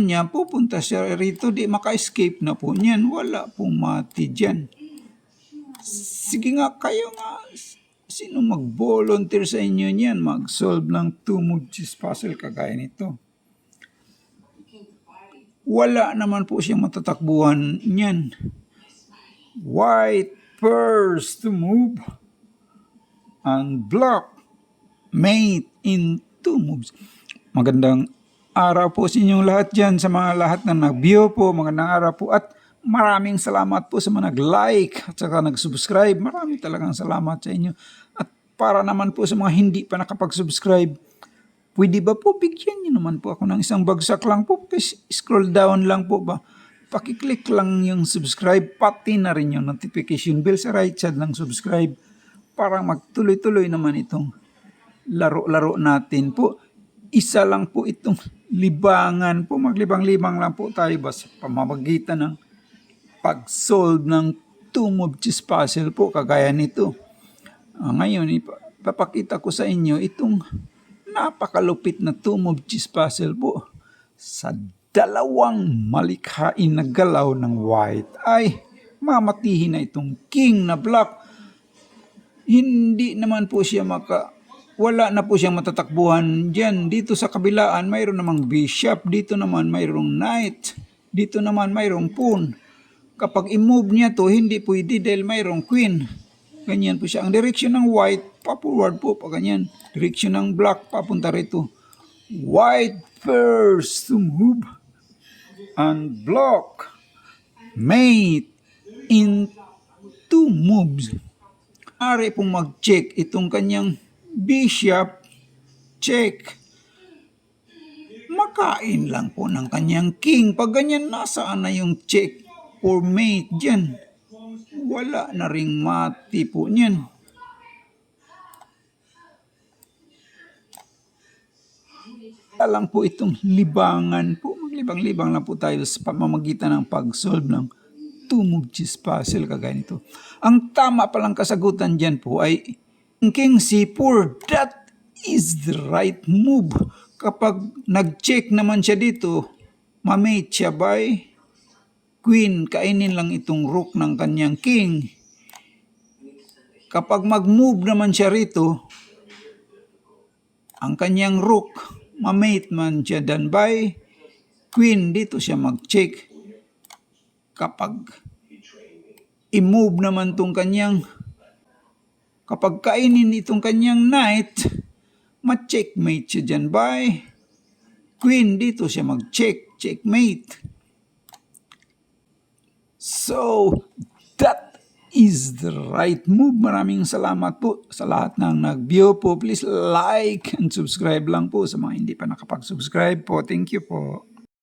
niya, pupunta siya rito, di maka-escape na po niyan. Wala pong mati dyan. Sige nga, kayo nga. Sino mag-volunteer sa inyo niyan? Mag-solve ng 2 move cheese puzzle kagaya nito. Wala naman po siyang matatakbuhan niyan. White first to move and block mate in 2 moves. Magandang araw po sa inyong lahat dyan, sa mga lahat na nag-view po. Magandang araw po at maraming salamat po sa mga nag-like at saka nag-subscribe. Maraming talagang salamat sa inyo. At para naman po sa mga hindi pa nakapag-subscribe, pwede ba po bigyan niyo naman po ako ng isang bagsak lang po? Scroll down lang po ba? Pakiclick lang yung subscribe, pati na rin yung notification bell sa right side ng subscribe para magtuloy-tuloy naman itong laro-laro natin po. Isa lang po itong libangan po, maglibang-libang lang po tayo basta pamamagitan ng pag-solve ng 2 move cheese puzzle po kagaya nito. Ngayon, ipapakita ko sa inyo itong napakalupit na 2 move cheese puzzle po. Sa dalawang malikhain na galaw ng white ay mamatihin na itong king na black. Hindi naman po siya wala na po siyang matatakbuhan dyan. Dito sa kabilaan, mayroon namang bishop. Dito naman mayroong knight. Dito naman mayroong pawn. Kapag i-move niya to, hindi pwede dahil mayroong queen. Ganyan po siya. Ang direction ng white, pa-forward po, pa ganyan. Direction ng black, papunta rito. White first to move and block mate in 2 moves. Ari pong mag-check itong kanyang bishop, check. Makain lang po ng kanyang king. Pag ganyan, nasaan na yung check or mate dyan? Wala na ring mati po niyan. Lang po itong libangan po. Maglibang-libang lang po tayo sa pamamagitan ng pag-solve ng 2 move cheese puzzle kagaya nito. Ang tama palang kasagutan dyan po ay king c4. That is the right move. Kapag nag-check naman siya dito, mamate siya by queen. Kainin lang itong rook ng kanyang king. Kapag mag-move naman siya rito, ang kanyang rook, mamate man siya dan by queen. Dito siya mag-check. Kapag i-move naman itong kanyang, kapag kainin itong kanyang knight, ma-checkmate siya dyan by queen. Dito siya mag-check, checkmate. So, that is the right move. Maraming salamat po sa lahat ng nag-view po. Please like and subscribe lang po sa mga hindi pa nakapag-subscribe po. Thank you po.